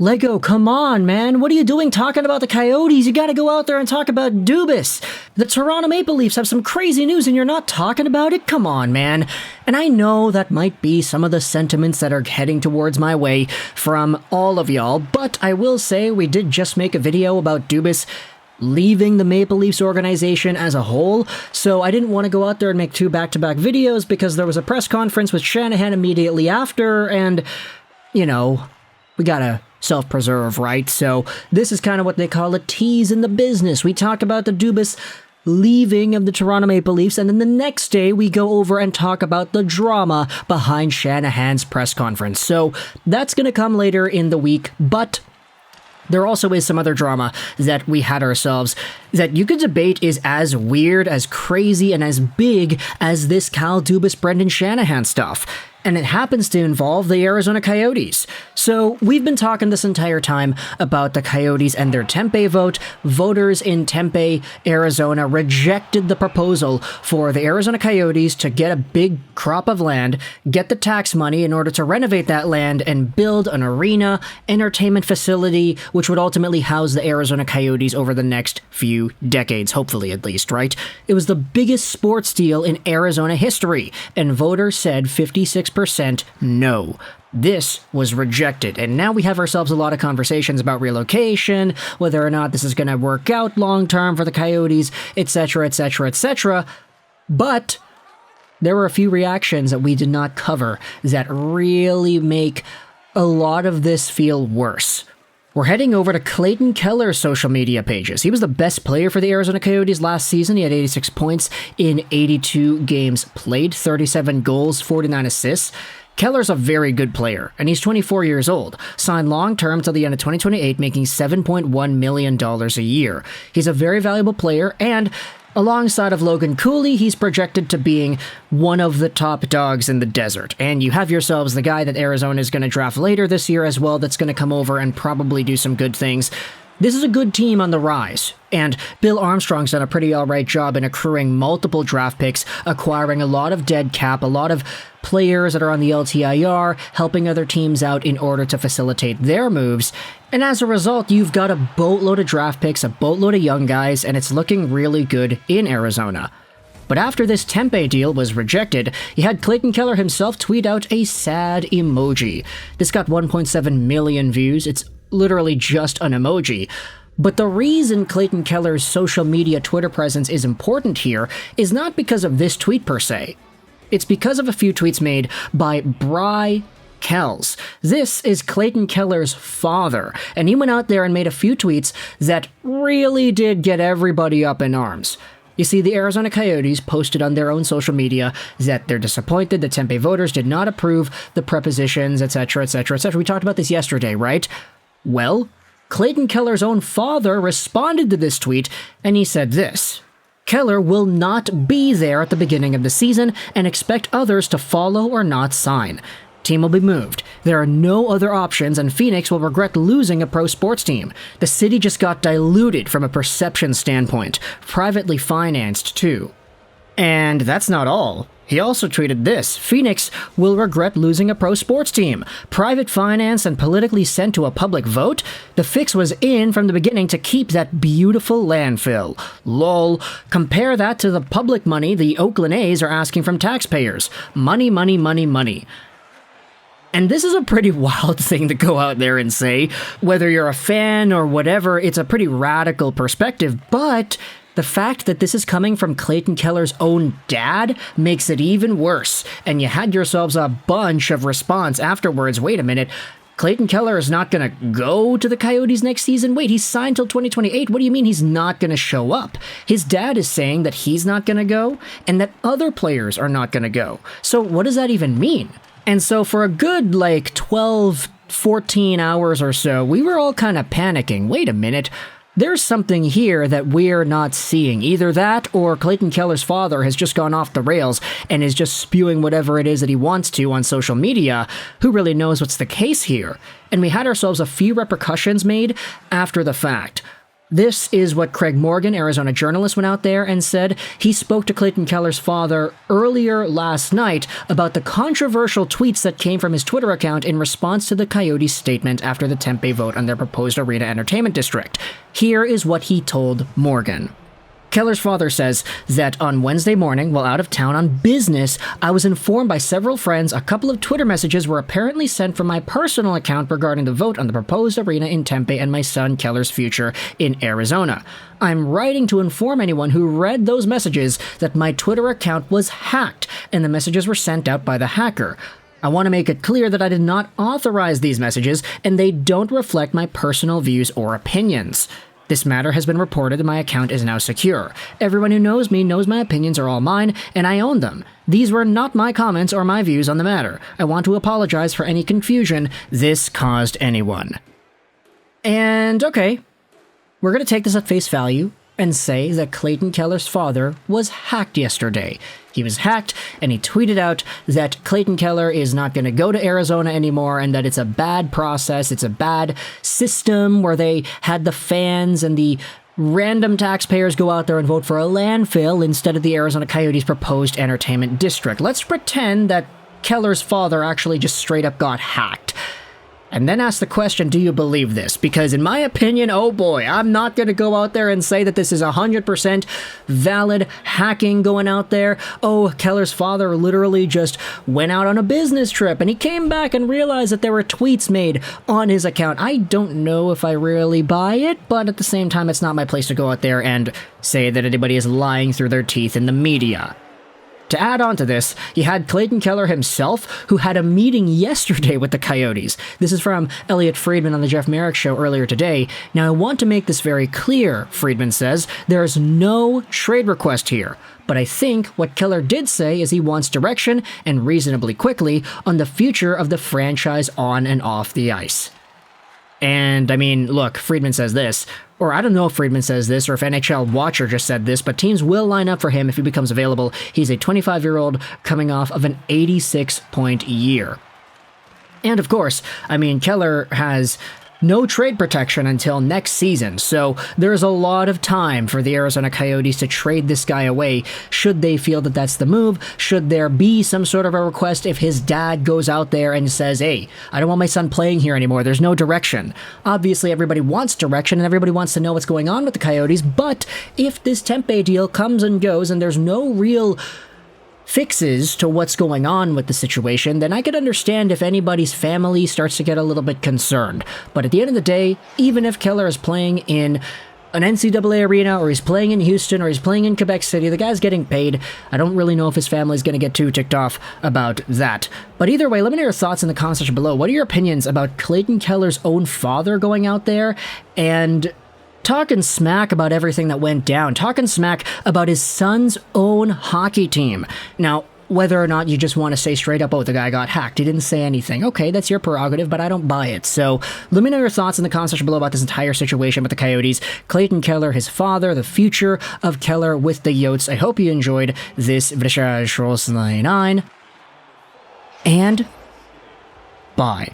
Lego, come on, man. What are you doing talking about the Coyotes? You gotta go out there and talk about Dubas. The Toronto Maple Leafs have some crazy news and you're not talking about it? Come on, man. And I know that might be some of the sentiments that are heading towards my way from all of y'all, but I will say we did just make a video about Dubas leaving the Maple Leafs organization as a whole, so I didn't want to go out there and make 2 back-to-back videos because there was a press conference with Shanahan immediately after, and, you know, we gotta self-preserve, right? So this is kind of what they call a tease in the business. We talk about the Dubas leaving of the Toronto Maple Leafs, and then the next day we go over and talk about the drama behind Shanahan's press conference. So that's gonna come later in the week, but there also is some other drama that we had ourselves that you could debate is as weird, as crazy, and as big as this Kyle Dubas, Brendan Shanahan stuff. And it happens to involve the Arizona Coyotes. So we've been talking this entire time about the Coyotes and their Tempe vote. Voters in Tempe, Arizona rejected the proposal for the Arizona Coyotes to get a big crop of land, get the tax money in order to renovate that land and build an arena, entertainment facility, which would ultimately house the Arizona Coyotes over the next few decades, hopefully at least, right? It was the biggest sports deal in Arizona history, and voters said 56% no. This was rejected, and now we have ourselves a lot of conversations about relocation, whether or not this is going to work out long-term for the Coyotes, etc., etc., etc., but there were a few reactions that we did not cover that really make a lot of this feel worse. We're heading over to Clayton Keller's social media pages. He was the best player for the Arizona Coyotes last season. He had 86 points in 82 games played, 37 goals, 49 assists. Keller's a very good player, and he's 24 years old, signed long-term till the end of 2028, making $7.1 million a year. He's a very valuable player, and alongside of Logan Cooley, he's projected to being one of the top dogs in the desert. And you have yourselves the guy that Arizona is going to draft later this year as well that's going to come over and probably do some good things. This is a good team on the rise, and Bill Armstrong's done a pretty alright job in accruing multiple draft picks, acquiring a lot of dead cap, a lot of players that are on the LTIR, helping other teams out in order to facilitate their moves, and as a result, you've got a boatload of draft picks, a boatload of young guys, and it's looking really good in Arizona. But after this Tempe deal was rejected, you had Clayton Keller himself tweet out a sad emoji. This got 1.7 million views. It's literally just an emoji. But the reason Clayton Keller's social media Twitter presence is important here is not because of this tweet per se. It's because of a few tweets made by Bry Kells. This is Clayton Keller's father, and he went out there and made a few tweets that really did get everybody up in arms. You see, the Arizona Coyotes posted on their own social media that they're disappointed the Tempe voters did not approve the prepositions, etc., etc., etc. We talked about this yesterday, right? Well, Clayton Keller's own father responded to this tweet, and he said this: Keller will not be there at the beginning of the season and expect others to follow or not sign. Team will be moved. There are no other options, and Phoenix will regret losing a pro sports team. The city just got diluted from a perception standpoint, privately financed too. And that's not all. He also tweeted this: Phoenix will regret losing a pro sports team. Private finance and politically sent to a public vote? The fix was in from the beginning to keep that beautiful landfill. Lol. Compare that to the public money the Oakland A's are asking from taxpayers. Money, money, money, money. And this is a pretty wild thing to go out there and say. Whether you're a fan or whatever, it's a pretty radical perspective, but the fact that this is coming from Clayton Keller's own dad makes it even worse. And you had yourselves a bunch of response afterwards. Wait a minute, Clayton Keller is not going to go to the Coyotes next season? Wait, he's signed till 2028. What do you mean he's not going to show up? His dad is saying that he's not going to go and that other players are not going to go. So what does that even mean? And so for a good, 12, 14 hours or so, we were all kind of panicking. Wait a minute. There's something here that we're not seeing. Either that or Clayton Keller's father has just gone off the rails and is just spewing whatever it is that he wants to on social media. Who really knows what's the case here? And we had ourselves a few repercussions made after the fact. This is what Craig Morgan, Arizona journalist, went out there and said. He spoke to Clayton Keller's father earlier last night about the controversial tweets that came from his Twitter account in response to the Coyotes' statement after the Tempe vote on their proposed arena entertainment district. Here is what he told Morgan. Keller's father says that on Wednesday morning, while out of town on business, I was informed by several friends a couple of Twitter messages were apparently sent from my personal account regarding the vote on the proposed arena in Tempe and my son Keller's future in Arizona. I'm writing to inform anyone who read those messages that my Twitter account was hacked and the messages were sent out by the hacker. I want to make it clear that I did not authorize these messages and they don't reflect my personal views or opinions. This matter has been reported and my account is now secure. Everyone who knows me knows my opinions are all mine, and I own them. These were not my comments or my views on the matter. I want to apologize for any confusion this caused anyone. And okay, we're going to take this at face value and say that Clayton Keller's father was hacked yesterday. He was hacked, and he tweeted out that Clayton Keller is not going to go to Arizona anymore and that it's a bad process, it's a bad system where they had the fans and the random taxpayers go out there and vote for a landfill instead of the Arizona Coyotes' proposed entertainment district. Let's pretend that Keller's father actually just straight up got hacked. And then ask the question, do you believe this? Because in my opinion, oh boy, I'm not going to go out there and say that this is 100% valid hacking going out there. Oh, Keller's father literally just went out on a business trip and he came back and realized that there were tweets made on his account. I don't know if I really buy it, but at the same time, it's not my place to go out there and say that anybody is lying through their teeth in the media. To add on to this, you had Clayton Keller himself, who had a meeting yesterday with the Coyotes. This is from Elliot Friedman on the Jeff Merrick Show earlier today. Now, I want to make this very clear, Friedman says. There is no trade request here. But I think what Keller did say is he wants direction, and reasonably quickly, on the future of the franchise on and off the ice. And, I mean, look, Friedman says this, or I don't know if Friedman says this, or if NHL Watcher just said this, but teams will line up for him if he becomes available. He's a 25-year-old coming off of an 86-point year. And, of course, I mean, Keller has no trade protection until next season, so there's a lot of time for the Arizona Coyotes to trade this guy away should they feel that that's the move, should there be some sort of a request if his dad goes out there and says, hey, I don't want my son playing here anymore, there's no direction. Obviously, everybody wants direction and everybody wants to know what's going on with the Coyotes, but if this Tempe deal comes and goes and there's no real fixes to what's going on with the situation, then I could understand if anybody's family starts to get a little bit concerned. But at the end of the day, even if Keller is playing in an NCAA arena, or he's playing in Houston, or he's playing in Quebec City, the guy's getting paid. I don't really know if his family's going to get too ticked off about that. But either way, let me know your thoughts in the comment section below. What are your opinions about Clayton Keller's own father going out there and talking smack about everything that went down, talking smack about his son's own hockey team? Now, whether or not you just want to say straight up, oh, the guy got hacked, he didn't say anything. Okay, that's your prerogative, but I don't buy it. So let me know your thoughts in the comment section below about this entire situation with the Coyotes, Clayton Keller, his father, the future of Keller with the Yotes. I hope you enjoyed this Juraj 9, and bye.